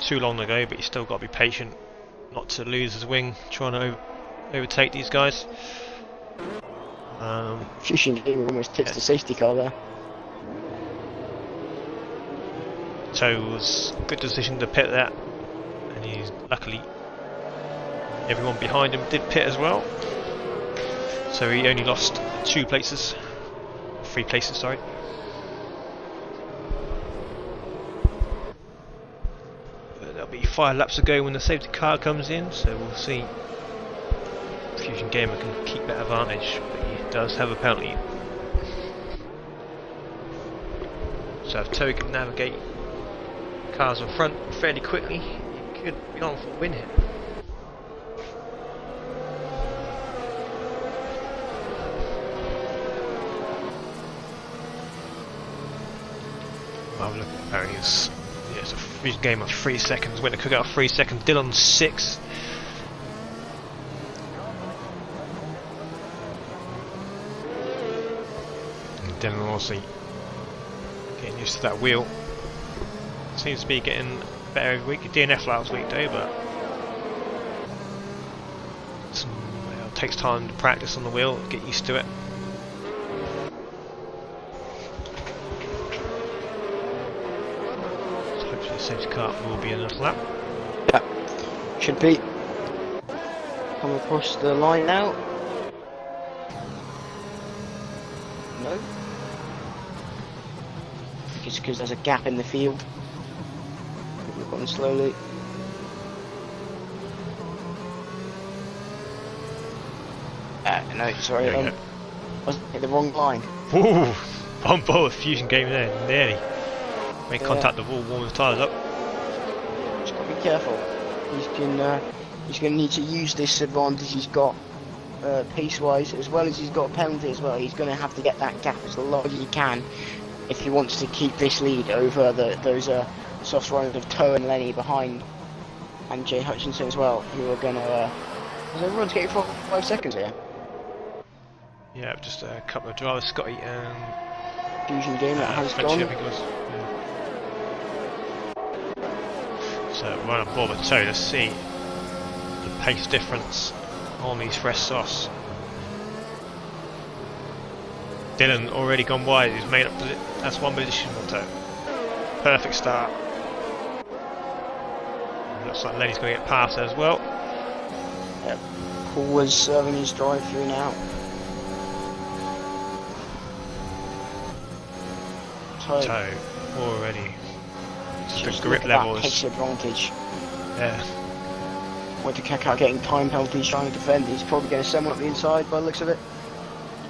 [SPEAKER 2] too long to go, but he's still got to be patient not to lose his wing trying to overtake these guys.
[SPEAKER 1] Fusion Gamer almost tips the safety car there.
[SPEAKER 2] So it was a good decision to pit that, and he's luckily everyone behind him did pit as well, so he only lost 3 places, sorry. There'll be 5 laps to go when the safety car comes in, so we'll see if Fusion Gamer can keep that advantage, but he does have a penalty. So if Toe can navigate cars in front fairly quickly, he could be on for a win here. Well, look, apparently it's a Fusion Gamer 3 seconds, Winter Cookout 3 seconds, Dylan 6. And Dylan also getting used to that wheel. Seems to be getting better every week. DNF last week though, but it takes time to practice on the wheel, get used to it. So hopefully the safety car will be enough lap.
[SPEAKER 1] Yeah, should be. Come across the line now. No. I think it's because there's a gap in the field. We're going slowly. No, sorry, I was at the wrong line.
[SPEAKER 2] Ooh, on board with Fusion Gamer there, nearly. Made contact the wall, warm the tyres up.
[SPEAKER 1] Just got to be careful. He's going to need to use this advantage he's got pace-wise, as well as he's got a penalty as well. He's going to have to get that gap as large as he can if he wants to keep this lead over those soft runners of Toe and Lenny behind. and Jay Hutchinson as well, who are gonna. Everyone's getting 5 seconds here.
[SPEAKER 2] Yeah, just a couple of drivers, Scotty and
[SPEAKER 1] Fusion game that has
[SPEAKER 2] Frenchie, I
[SPEAKER 1] gone.
[SPEAKER 2] think it was. Yeah. So we're on board with Toe. Let's see the pace difference on these fresh softs. Dylan already gone wide. He's made up. That's one position on Toe. Perfect start. Looks like Lenny's going to get past there as well.
[SPEAKER 1] Yep. Paul was serving his drive through now.
[SPEAKER 2] Toe already.
[SPEAKER 1] Just
[SPEAKER 2] The grip
[SPEAKER 1] look at
[SPEAKER 2] level
[SPEAKER 1] that
[SPEAKER 2] is.
[SPEAKER 1] pace advantage.
[SPEAKER 2] Yeah.
[SPEAKER 1] Went to Kaká getting time penalties trying to defend. He's probably going to send one up the inside by the looks of it.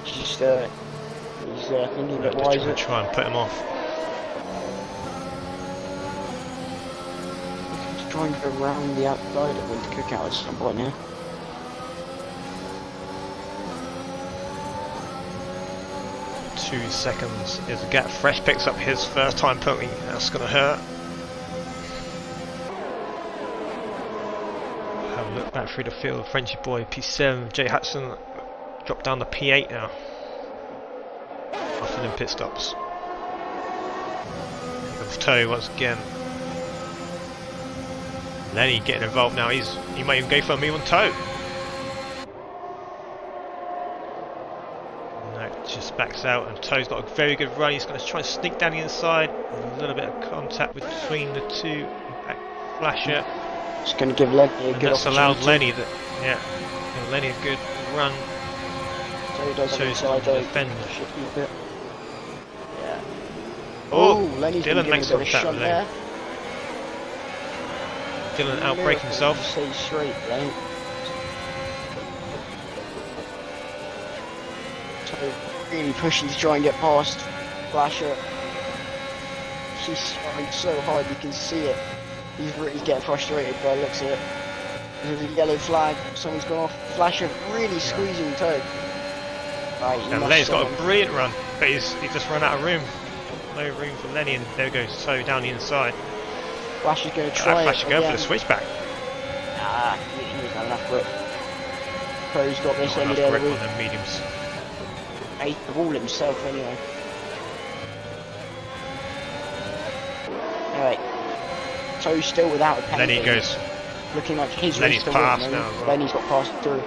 [SPEAKER 1] Just he's thinking a bit
[SPEAKER 2] Just
[SPEAKER 1] wiser.
[SPEAKER 2] try and put him off.
[SPEAKER 1] He's trying to go around the outside of Winter Cookout at some point now.
[SPEAKER 2] .2 seconds is the gap. Fresh picks up his first time penalty. That's going to hurt. Have a look back through the field. Frenchy boy P7. Jay Hudson dropped down to P8 now. After them pit stops. With Toe once again. Lenny getting involved now. He might even go for a move on Toe. Just backs out, and Toe's got a very good run. He's going to try and sneak down the inside. A little bit of contact between the two. Flasher.
[SPEAKER 1] Just going to give Lenny a good
[SPEAKER 2] that's
[SPEAKER 1] opportunity.
[SPEAKER 2] allowed Lenny that, Lenny a good run.
[SPEAKER 1] So he does
[SPEAKER 2] Toe's
[SPEAKER 1] inside
[SPEAKER 2] the defender.
[SPEAKER 1] shifting a bit. Yeah.
[SPEAKER 2] Oh,
[SPEAKER 1] Lenny's
[SPEAKER 2] Dylan makes
[SPEAKER 1] a bit of a
[SPEAKER 2] contact
[SPEAKER 1] shunt
[SPEAKER 2] with
[SPEAKER 1] there.
[SPEAKER 2] Dylan outbreaking himself.
[SPEAKER 1] Stay straight, right? So really pushing to try and get past Flasher. She's trying so hard, you can see it. He's really getting frustrated by the looks of it. There's a yellow flag, someone's gone off. Flasher really squeezing Toe. Right,
[SPEAKER 2] And Lenny's got a brilliant run, but he's just run out of room. No room for Lenny, and there goes Toe down the inside.
[SPEAKER 1] Flasher's going to try
[SPEAKER 2] Flasher
[SPEAKER 1] it
[SPEAKER 2] go
[SPEAKER 1] again.
[SPEAKER 2] for the switchback.
[SPEAKER 1] Ah, he doesn't have enough grip. Toe's got this
[SPEAKER 2] Not
[SPEAKER 1] any
[SPEAKER 2] enough
[SPEAKER 1] day of
[SPEAKER 2] grip
[SPEAKER 1] the
[SPEAKER 2] on
[SPEAKER 1] week.
[SPEAKER 2] the mediums.
[SPEAKER 1] Ate the ball himself anyway. Alright. Toe's still without a penalty.
[SPEAKER 2] Lenny goes.
[SPEAKER 1] Looking like his
[SPEAKER 2] Lenny's
[SPEAKER 1] race to win.
[SPEAKER 2] passed now as well.
[SPEAKER 1] Lenny's got passed through.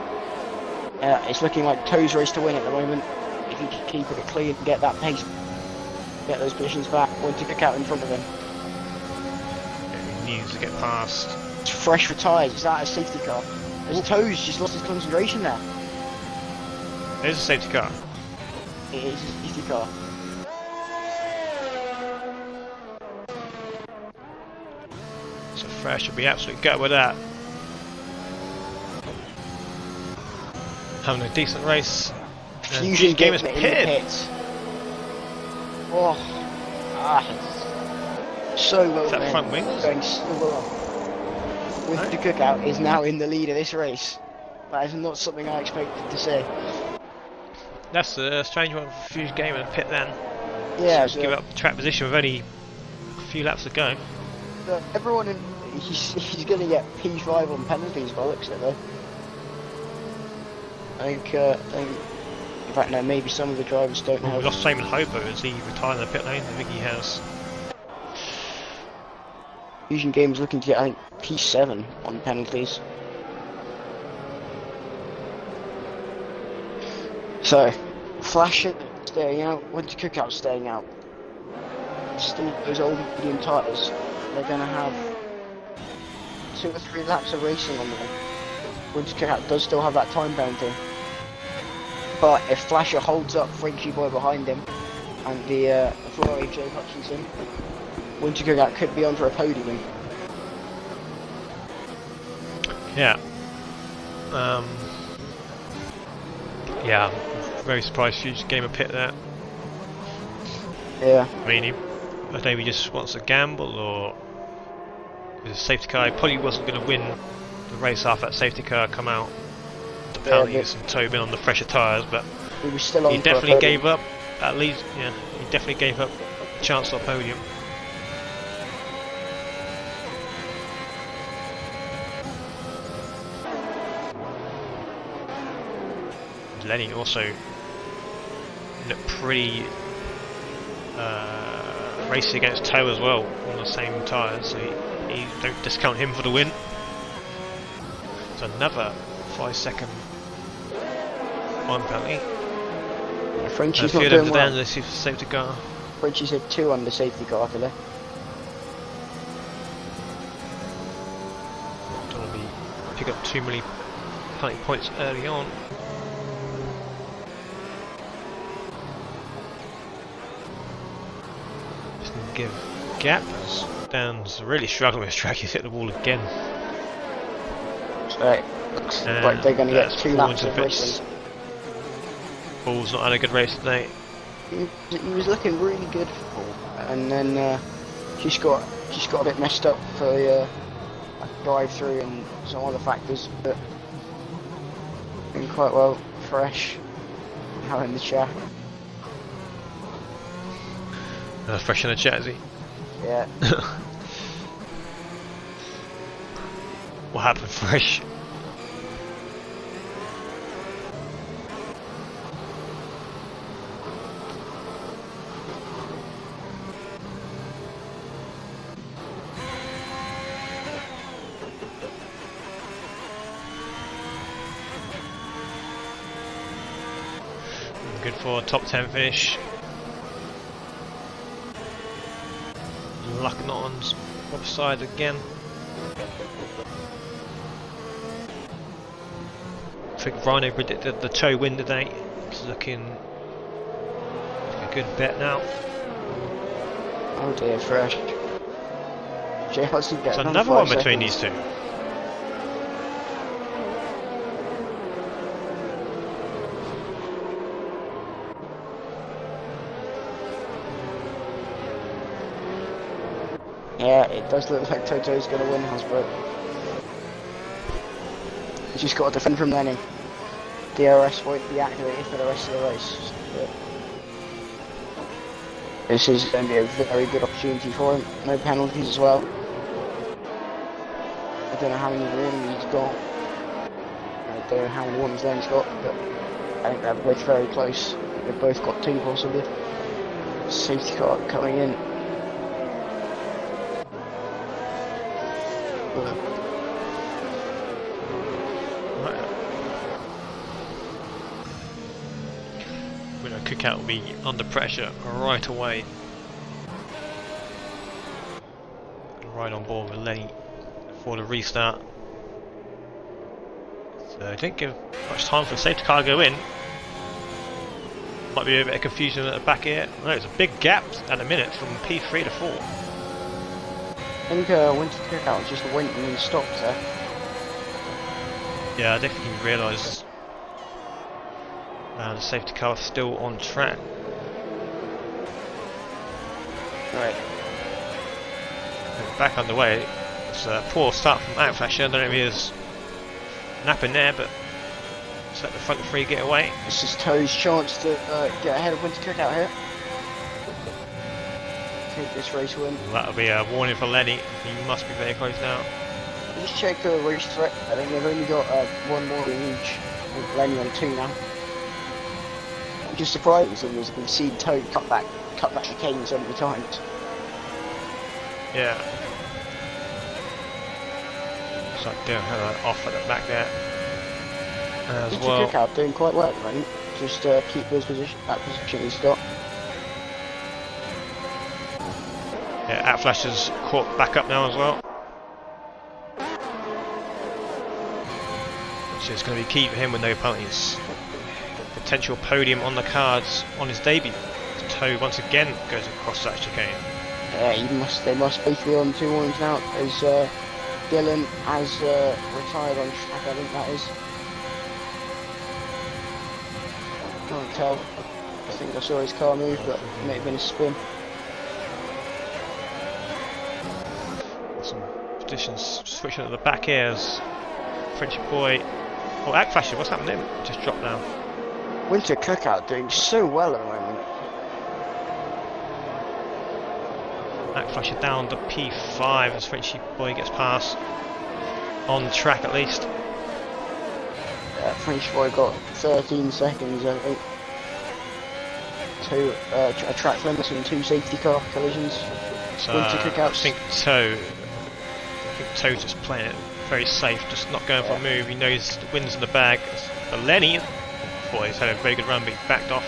[SPEAKER 1] It's looking like Toe's race to win at the moment. If he can keep it clean and get that pace, get those positions back, want to kick out in front of him.
[SPEAKER 2] He needs to get past.
[SPEAKER 1] It's fresh for tyres. Is that a safety car? As Toe's just lost his concentration there.
[SPEAKER 2] There's a safety car.
[SPEAKER 1] It is a safety car.
[SPEAKER 2] So Fresh will be absolutely gutted with that. Having a decent race. And
[SPEAKER 1] Fusion
[SPEAKER 2] game is
[SPEAKER 1] in the
[SPEAKER 2] pitted.
[SPEAKER 1] pits. Oh, so well
[SPEAKER 2] Is that
[SPEAKER 1] done.
[SPEAKER 2] front wings?
[SPEAKER 1] Going so well. With the Cookout is now in the lead of this race. That is not something I expected to say.
[SPEAKER 2] That's a strange one for Fusion Game in the pit then.
[SPEAKER 1] Yeah,
[SPEAKER 2] So give up track position with only a few laps to go.
[SPEAKER 1] everyone in he's going to get P5 on penalties by the looks of it though. I think in fact no, maybe some of the drivers don't
[SPEAKER 2] We
[SPEAKER 1] have.
[SPEAKER 2] lost Simon Hobo as he retired in the pit lane. I think he has.
[SPEAKER 1] Fusion Games looking to get I think P7 on penalties. So, Flash staying out, Winter Cookout staying out. Still those old medium tyres. They're going to have 2 or 3 laps of racing on them. Winter Cookout does still have that time penalty. But if Flasher holds up Frenchy Boy behind him and the Ferrari of Jay Hutchinson, Winter Cookout could be on for a podium.
[SPEAKER 2] Yeah. Yeah, very surprised Fusion Game a pit there.
[SPEAKER 1] Yeah.
[SPEAKER 2] I mean, I don't know if he just wants to gamble or is a safety car. He probably wasn't going to win the race after that safety car come out. The penalties and Tobin on the fresher tyres, but
[SPEAKER 1] He was still on
[SPEAKER 2] he
[SPEAKER 1] for a
[SPEAKER 2] definitely
[SPEAKER 1] podium.
[SPEAKER 2] gave up. At least, yeah, he definitely gave up a chance at a podium. Lenny also looked pretty racy against Toe as well on the same tyres, so he don't discount him for the win. So another 5-second time penalty.
[SPEAKER 1] Yeah, Frenchie's
[SPEAKER 2] a few
[SPEAKER 1] not
[SPEAKER 2] of them
[SPEAKER 1] doing
[SPEAKER 2] down
[SPEAKER 1] well.
[SPEAKER 2] the safety car.
[SPEAKER 1] Frenchie's had 2 under safety car today.
[SPEAKER 2] Don't want to be pick up too many penalty points early on. Just gonna give gap as Dan's really struggling with this track. He's hit the wall again.
[SPEAKER 1] So looks like they're going to get 2 laps of racing.
[SPEAKER 2] Paul's not had a good race today.
[SPEAKER 1] He was looking really good for Paul, and then just got a bit messed up for a drive-through and some other factors, but been quite well fresh out in the chat.
[SPEAKER 2] Fresh in the chat, is he?
[SPEAKER 1] Yeah.
[SPEAKER 2] What happened, Fresh? Good for a top 10 finish. Luck not on Bob's side again. I think Rhino predicted the Toe win today. It's looking like a good bet now.
[SPEAKER 1] Oh dear, Fresh. Jay Hudson
[SPEAKER 2] There's
[SPEAKER 1] getting
[SPEAKER 2] another one between these two.
[SPEAKER 1] Yeah, it does look like Toto's going to win Hasbro. He's just got to defend from Lenny. DRS won't be activated for the rest of the race. But this is going to be a very good opportunity for him. No penalties as well. I don't know how many warnings he's got. I don't know how many warnings Lenny's got, but I think they're both very close. They've both got 2 possibly. Safety car coming in. Cookout will be under pressure right away. Right on board with Lenny for the restart. So I didn't give much time for the safety car to go in. Might be a bit of confusion at the back here. No, it's a big gap at the minute from P3 to 4. I think Winter Cookout just went and stopped there.
[SPEAKER 2] Yeah, I don't think he realised the safety car is still on track.
[SPEAKER 1] Right.
[SPEAKER 2] Back underway. It's a poor start from Outflasher. I don't know if he is napping there, but let's let the front 3 get away.
[SPEAKER 1] This is Toe's chance to get ahead of Winter Cookout here. Take this race win.
[SPEAKER 2] Well, that'll be a warning for Lenny. He must be very close now.
[SPEAKER 1] Just check the race threat. I think they've only got 1 more in each. With Lenny on 2 now. Just surprising as you can see Toe cut back chicane so many times.
[SPEAKER 2] Yeah. Looks like Dylan had an off at the back there as
[SPEAKER 1] Winter
[SPEAKER 2] well.
[SPEAKER 1] Cookout doing quite well at the moment. Just keep that position he's got.
[SPEAKER 2] Yeah, Outflasher's caught back up now as well. Which is going to be key for him with no penalties. Potential podium on the cards on his debut. Toe once again goes across that chicane.
[SPEAKER 1] Yeah, they must both be on 2 warnings now, as Dylan has retired on track, I think that is. Can't tell. I think I saw his car move, but it may have been a spin.
[SPEAKER 2] Some positions switching at the back here as Frenchy boy. Oh, Outflasher, what's happened to him? Just dropped down.
[SPEAKER 1] Winter Cookout doing so well at the moment.
[SPEAKER 2] Outflasher down to P5 as Frenchy boy gets past. On track at least.
[SPEAKER 1] French boy got 13 seconds, I think. A track limit and 2 safety car collisions. Winter
[SPEAKER 2] I
[SPEAKER 1] cookouts.
[SPEAKER 2] think Toe's just playing it very safe, just not going for a move. He knows the wind's in the bag. But Lenny thought he's had a very good run, but he backed off.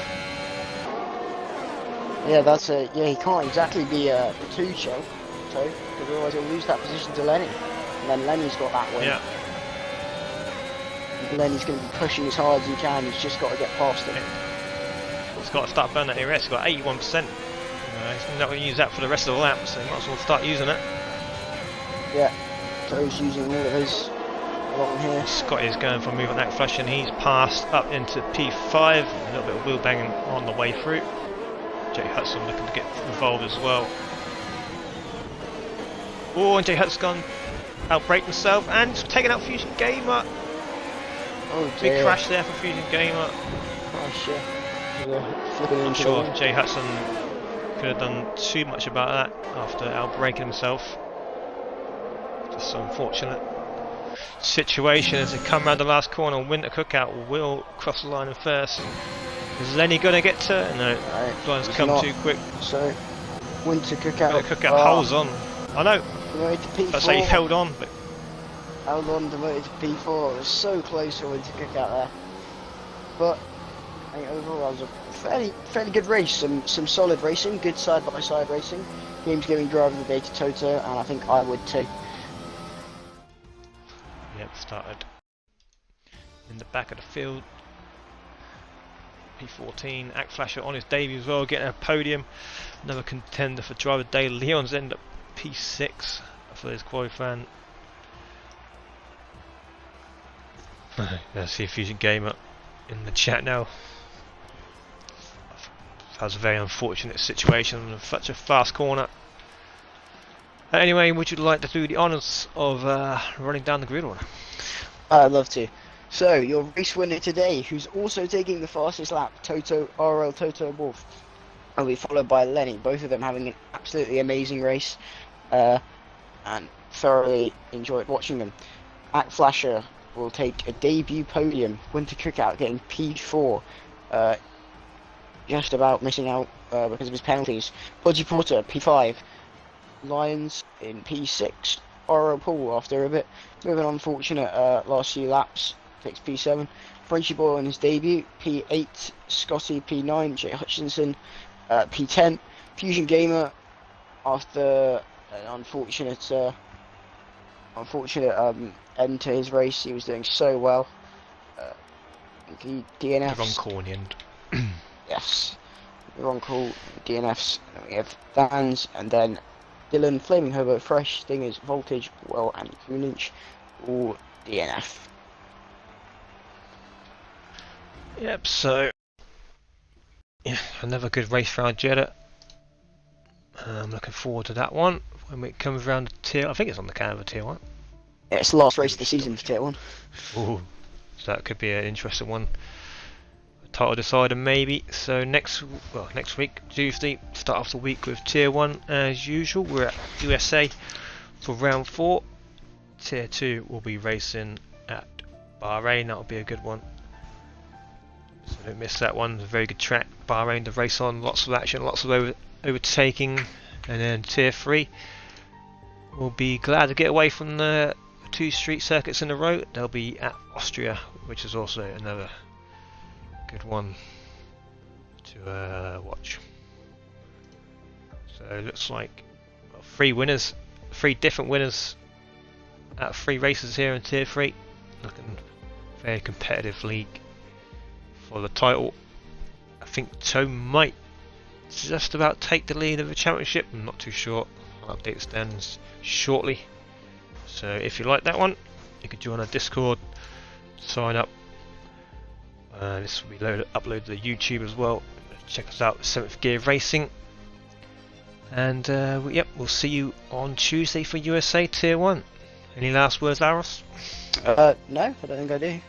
[SPEAKER 1] Yeah, he can't exactly be a 2 show, Toe, because otherwise he'll lose that position to Lenny. And then Lenny's got that win.
[SPEAKER 2] Yeah.
[SPEAKER 1] Lenny's going to be pushing as hard as he can, he's just got to get past him.
[SPEAKER 2] He's got to start burning that ERS, he's got 81%. He's not going to use that for the rest of the lap, so he might as well start using it.
[SPEAKER 1] Yeah, Toe's using all of his along here.
[SPEAKER 2] Scotty is going for a move on that flash, and he's passed up into P5, a little bit of wheel banging on the way through. Jay Hudson looking to get involved as well. Oh, and Jay Hudson's gone outbrake himself and taking out Fusion Gamer.
[SPEAKER 1] Oh dear.
[SPEAKER 2] Big crash there for Fusion Gamer.
[SPEAKER 1] Crash, yeah. Flipping
[SPEAKER 2] Not
[SPEAKER 1] into
[SPEAKER 2] sure
[SPEAKER 1] the
[SPEAKER 2] if Jay Hudson could have done too much about that after outbraking himself. Just unfortunate situation as they come round the last corner. Winter Cookout will cross the line in first. Is Lenny going to get to it? No, Blind's come
[SPEAKER 1] not.
[SPEAKER 2] too quick.
[SPEAKER 1] So, Winter Cookout.
[SPEAKER 2] Winter Cookout holds on. I know.
[SPEAKER 1] Promoted to P4.
[SPEAKER 2] I say he held on, but
[SPEAKER 1] Held on, demoted to P4. It was so close for Winter Cookout there. But I think overall it was a fairly good race. Some solid racing, good side-by-side racing. Game's giving driver of the day to Toto, and I think I would too.
[SPEAKER 2] yep, started in the back of the field. P14, Act Flasher on his debut as well, getting a podium. Another contender for driver of the day. Leon's end up P6 for his qualifying. I see a Fusion Gamer in the chat now. That was a very unfortunate situation in such a fast corner. Anyway, would you like to do the honours of running down the grid order?
[SPEAKER 1] I'd love to. So, your race winner today, who's also taking the fastest lap, RL Toto Wolf, will be followed by Lenny, both of them having an absolutely amazing race, and thoroughly enjoyed watching them. Act Flasher will take a debut podium, Winter Cookout getting P4, just about missing out because of his penalties. Podgy Porter, P5, Lions in P6, RL Pool after a bit of an unfortunate last few laps, takes P7. Frenchy Boy on his debut, P8, Scotty P9, Jay Hutchinson P10. Fusion Gamer after an unfortunate end to his race. He was doing so well. The DNFs.
[SPEAKER 2] The wrong call in the end.
[SPEAKER 1] Yes, the wrong call. DNFs. And then we have Vans, and then Dylan, Flaming Hobo, Fresh, Stingers, Voltage, Well, and Kunich, all DNF.
[SPEAKER 2] Yep, so yeah, another good race round Jeddah. I'm looking forward to that one when it comes around to tier. I think it's on the Canada tier 1.
[SPEAKER 1] Yeah, it's the last race of the season for tier 1.
[SPEAKER 2] Ooh, so that could be an interesting one. Title decider maybe. So next week, Tuesday, start off the week with tier 1 as usual. We're at USA for round 4. Tier 2 will be racing at Bahrain. That'll be a good one. So don't miss that one. It's a very good track. Bahrain to race on. Lots of action, lots of overtaking. And then tier 3 will be glad to get away from the 2 street circuits in a row. They'll be at Austria, which is also another good one to watch. So it looks like 3 winners, 3 different winners at 3 races here in tier 3. Looking very competitive league for the title. I think Toe might just about take the lead of the championship. I'm not too sure. I'll update the standings shortly. So if you like that one, you can join our Discord, sign up. This will be uploaded to YouTube as well. Check us out, 7th Gear Racing. And yep, we'll see you on Tuesday for USA Tier 1. Any last words, Laros?
[SPEAKER 1] No, I don't think I do.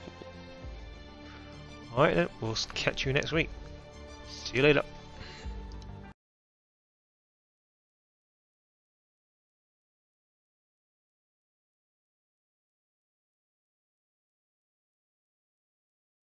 [SPEAKER 2] Alright then, we'll catch you next week. See you later.